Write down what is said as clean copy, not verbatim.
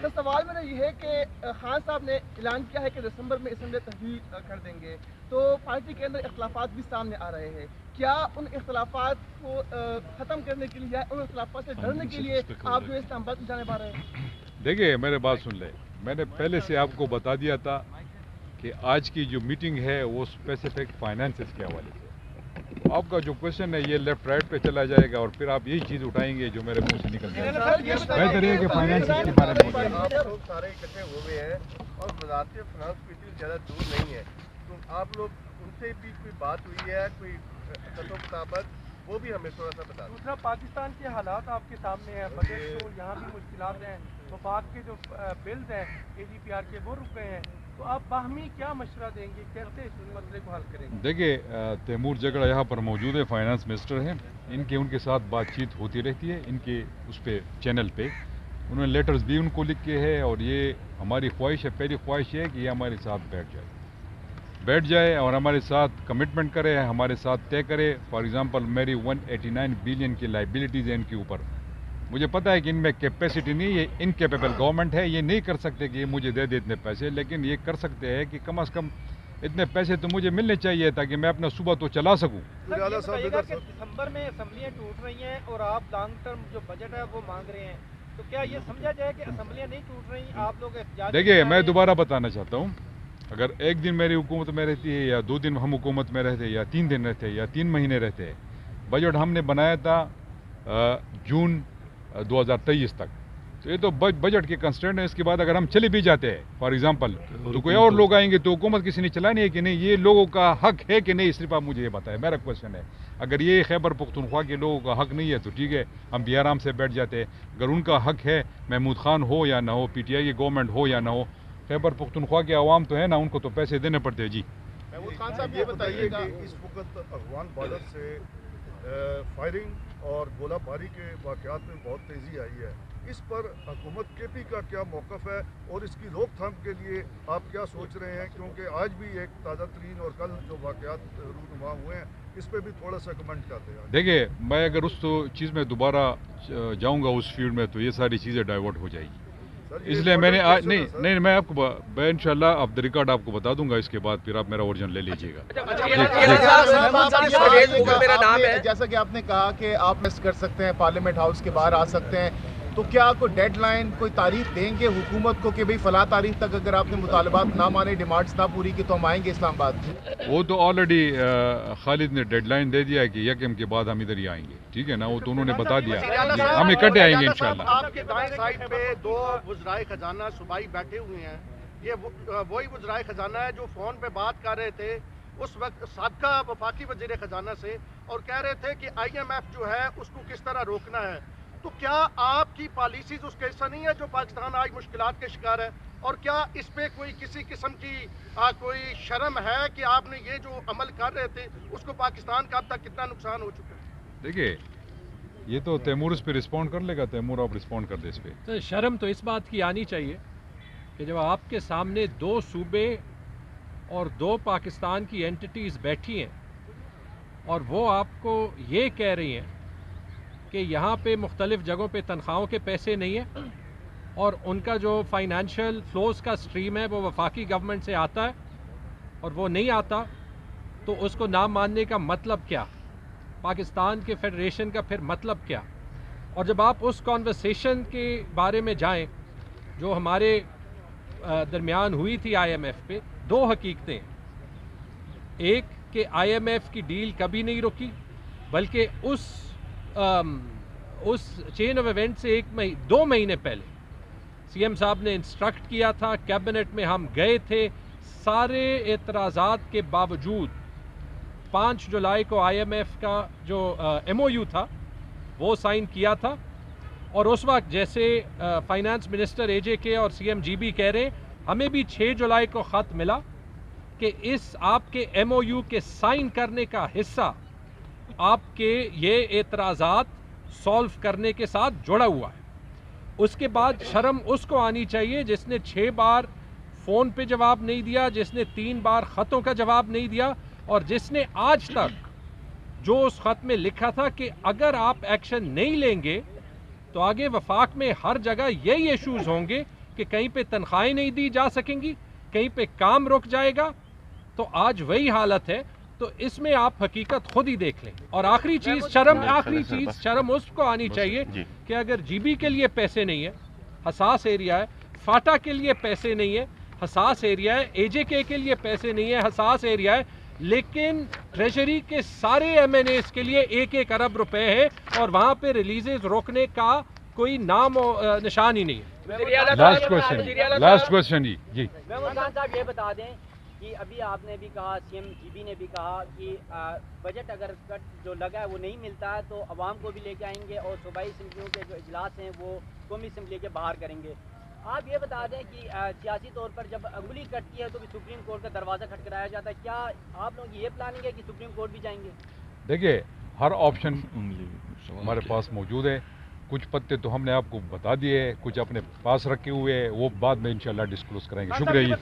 سر سوال میرا یہ ہے کہ خان صاحب نے اعلان کیا ہے کہ دسمبر میں اسمبلی تحویل کر دیں گے، تو پارٹی کے اندر اختلافات بھی سامنے آ رہے ہیں، کیا ان اختلافات کو ختم کرنے کے لیے یا ان اختلافات سے ڈرنے کے لیے آپ جو اسلام آباد میں جانے پا رہے ہیں؟ دیکھیے میرے بات سن لیں، میں نے پہلے سے آپ کو بتا دیا تھا کہ آج کی جو میٹنگ ہے وہ اسپیسیفک فائنانسز کے حوالے سے، آپ کا جو کوشچن ہے یہ لیفٹ رائٹ پہ چلا جائے گا اور پھر آپ یہی چیز اٹھائیں گے جو میرے منہ سے نکل جائے گی۔ بہتر ہے کہ فائنانسز کے بارے میں بتائیں۔ آپ لوگ سارے اکٹھے ہوئے ہیں اور وزارت فنانس کو اتنی زیادہ دور نہیں ہے، تو آپ لوگ ان سے بھی کوئی بات ہوئی ہے، کوئی خط و کتابت، وہ بھی ہمیں تھوڑا سا بتا دیں۔ دوسرا، پاکستان کے حالات آپ کے سامنے ہیں، بجٹ تو یہاں بھی مشکلات ہیں، وفاق کے جو بلز ہیں AGPR کے وہ رک گئے ہیں، تو آپ باہمی کیا مشورہ دیں گے، کیسے اس مسئلے کو حل کریں گے؟ دیکھیے تیمور جگڑا یہاں پر موجود ہے، فائنانس منسٹر ہیں، ان کے ساتھ بات چیت ہوتی رہتی ہے، ان کے اس پہ چینل پہ انہوں نے لیٹرز بھی ان کو لکھ کے ہے، اور یہ ہماری خواہش ہے، پہلی خواہش ہے کہ یہ ہمارے ساتھ بیٹھ جائے اور ہمارے ساتھ کمٹمنٹ کرے، ہمارے ساتھ طے کرے۔ فار ایگزامپل میری 189 بلین کی لائبلٹیز ہیں ان کے اوپر، مجھے پتا ہے کہ ان میں کیپیسٹی نہیں، یہ انکیپیبل گورنمنٹ ہے، یہ نہیں کر سکتے کہ یہ مجھے دے دے اتنے پیسے، لیکن یہ کر سکتے ہیں کہ کم از کم اتنے پیسے تو مجھے ملنے چاہیے تاکہ میں اپنا صوبہ تو چلا سکوں۔ سر یہ بتائیے گا کہ دسمبر میں اسمبلیاں ٹوٹ رہی ہیں اور آپ لانگ ٹرم جو بجٹ ہے وہ مانگ رہے ہیں، تو کیا یہ سمجھا جائے کہ اسمبلیاں نہیں ٹوٹ رہی، آپ لوگ احتجاج؟ دیکھیے میں دوبارہ بتانا چاہتا ہوں، اگر ایک دن میری حکومت میں رہتی ہے یا 2 دن ہم حکومت میں رہتے یا 3 دن رہتے یا 3 مہینے رہتے، بجٹ ہم نے بنایا تھا جون 2023 تک، تو یہ تو بجٹ کے کنسٹرینٹ ہے۔ اس کے بعد اگر ہم چلے بھی جاتے ہیں فار ایگزامپل تو کوئی اور لوگ آئیں گے تو حکومت کسی نے چلانی ہے کہ نہیں، یہ لوگوں کا حق ہے کہ نہیں، صرف آپ مجھے یہ بتائیں، میرا کوشچن ہے۔ اگر یہ خیبر پختونخوا کے لوگوں کا حق نہیں ہے تو ٹھیک ہے، ہم بھی آرام سے بیٹھ جاتے ہیں۔ اگر ان کا حق ہے، محمود خان ہو یا نہ ہو، PTI کی گورنمنٹ ہو یا نہ ہو، خیبر پختونخوا کے عوام تو ہے نا، ان کو تو پیسے دینے پڑتے ہیں۔ جی محمود خان صاحب یہ بتائیے کہ اس وقت افغان بارڈر سے فائرنگ اور گولہ باری کے واقعات میں بہت تیزی آئی ہے، اس پر حکومت KP کا کیا موقف ہے اور اس کی روک تھام کے لیے آپ کیا سوچ رہے ہیں؟ کیونکہ آج بھی ایک تازہ ترین اور کل جو واقعات رونما ہوئے ہیں اس پہ بھی تھوڑا سا کمنٹ کرتے ہیں۔ دیکھیے میں اگر اس چیز میں دوبارہ جاؤں گا اس فیلڈ میں تو یہ ساری چیزیں ڈائیورٹ ہو جائے گی، اس لیے میں نے نہیں میں آپ کو انشاءاللہ آپ دا ریکارڈ آپ کو بتا دوں گا، اس کے بعد پھر آپ میرا ورژن لے لیجیے گا۔ جیسا کہ آپ نے کہا کہ آپ مس کر سکتے ہیں، پارلیمنٹ ہاؤس کے باہر آ سکتے ہیں، تو کیا کوئی ڈیڈ لائن، کوئی تاریخ دیں گے حکومت کو کہ بھئی فلاں تاریخ تک اگر آپ نے مطالبات نہ مانے، ڈیمانڈز نہ پوری کی تو ہم آئیں گے اسلام آباد؟ وہ تو آلریڈی خالد نے ڈیڈ لائن دے دیا ہے کہ یکم کے بعد ہم ادھر ہی آئیں گے، ٹھیک ہے نا، وہ تو انہوں نے بتا دیا، ہم اکٹھے آئیں گے انشاءاللہ۔ آپ کے دائیں سائڈ پہ 2 وزرائے خزانہ صوبائی بیٹھے ہوئے ہیں، یہ وہی وزرائے خزانہ ہے جو فون پہ بات کر رہے تھے اس وقت سابقہ وفاقی وزیر خزانہ سے، اور کہہ رہے تھے کہ IMF جو ہے اس کو کس طرح روکنا ہے۔ تو کیا آپ کی پالیسیز اس کا حصہ نہیں ہے جو پاکستان آج مشکلات کے شکار ہے؟ اور کیا اس پہ کوئی کسی قسم کی کوئی شرم ہے کہ آپ نے یہ جو عمل کر رہے تھے اس کو پاکستان کا اب تک کتنا نقصان ہو چکا ہے؟ دیکھیے یہ تو تیمور اس پہ رسپونڈ کر لے گا، تیمور آپ رسپونڈ کر دے اس پہ۔ تو شرم تو اس بات کی آنی چاہیے کہ جب آپ کے سامنے 2 صوبے اور 2 پاکستان کی اینٹیٹیز بیٹھی ہیں اور وہ آپ کو یہ کہہ رہی ہیں کہ یہاں پہ مختلف جگہوں پہ تنخواہوں کے پیسے نہیں ہیں اور ان کا جو فائنینشیل فلوز کا سٹریم ہے وہ وفاقی گورنمنٹ سے آتا ہے اور وہ نہیں آتا، تو اس کو نہ ماننے کا مطلب کیا؟ پاکستان کے فیڈریشن کا پھر مطلب کیا؟ اور جب آپ اس کانورسیشن کے بارے میں جائیں جو ہمارے درمیان ہوئی تھی IMF پہ، 2 حقیقتیں، ایک کہ IMF کی ڈیل کبھی نہیں رکی، بلکہ اس چین آف ایونٹ سے 2 مہینے پہلے CM صاحب نے انسٹرکٹ کیا تھا، کیبنٹ میں ہم گئے تھے، سارے اعتراضات کے باوجود 5 جولائی کو IMF کا جو MOU تھا وہ سائن کیا تھا، اور اس وقت جیسے فائنانس منسٹر AJK اور CM GB کہہ رہے ہیں، ہمیں بھی 6 جولائی کو خط ملا کہ اس آپ کے MOU کے سائن کرنے کا حصہ آپ کے یہ اعتراضات سولو کرنے کے ساتھ جڑا ہوا ہے۔ اس کے بعد شرم اس کو آنی چاہیے جس نے 6 بار فون پہ جواب نہیں دیا، جس نے 3 بار خطوں کا جواب نہیں دیا، اور جس نے آج تک جو اس خط میں لکھا تھا کہ اگر آپ ایکشن نہیں لیں گے تو آگے وفاق میں ہر جگہ یہی ایشوز ہوں گے کہ کہیں پہ تنخواہیں نہیں دی جا سکیں گی, کہیں پہ کام رک جائے گا. تو آج وہی حالت ہے. تو اس میں آپ حقیقت خود ہی دیکھ لیں. اور آخری چیز شرم اس کو آنی چاہیے کہ اگر جی بی کے لیے پیسے نہیں ہے, حساس ایریا ہے, فاٹا کے لیے پیسے نہیں ہے, حساس ایریا ہے, اے جے کے لیے پیسے نہیں ہے, حساس ایریا ہے, لیکن ٹریجری کے سارے ایم این ایز کے لیے 1-1 ارب روپے ہے اور وہاں پہ ریلیزز روکنے کا کوئی نام و نشان ہی نہیں ہے. لاسٹ کوشچن جی محمود خان صاحب یہ بتا دیں کہ ابھی آپ نے بھی کہا, سی ایم جی بی نے بھی کہا کہ بجٹ اگر جو لگا ہے وہ نہیں ملتا ہے تو عوام کو بھی لے کے آئیں گے اور صوبائی اسمبلیوں کے جو اجلاس ہیں وہ قومی اسمبلی کے باہر کریں گے. آپ یہ بتا دیں کہ سیاسی طور پر جب انگلی کٹتی ہے تو بھی سپریم کورٹ کا دروازہ کھٹکھٹایا جاتا ہے, کیا آپ لوگوں کی یہ پلاننگ ہے کہ سپریم کورٹ بھی جائیں گے؟ دیکھیے ہر آپشن ہمارے پاس موجود ہے. کچھ پتے تو ہم نے آپ کو بتا دیے, کچھ اپنے پاس رکھے ہوئے ہیں, وہ بعد میں انشاءاللہ ڈسکلوز کریں گے. شکریہ جی.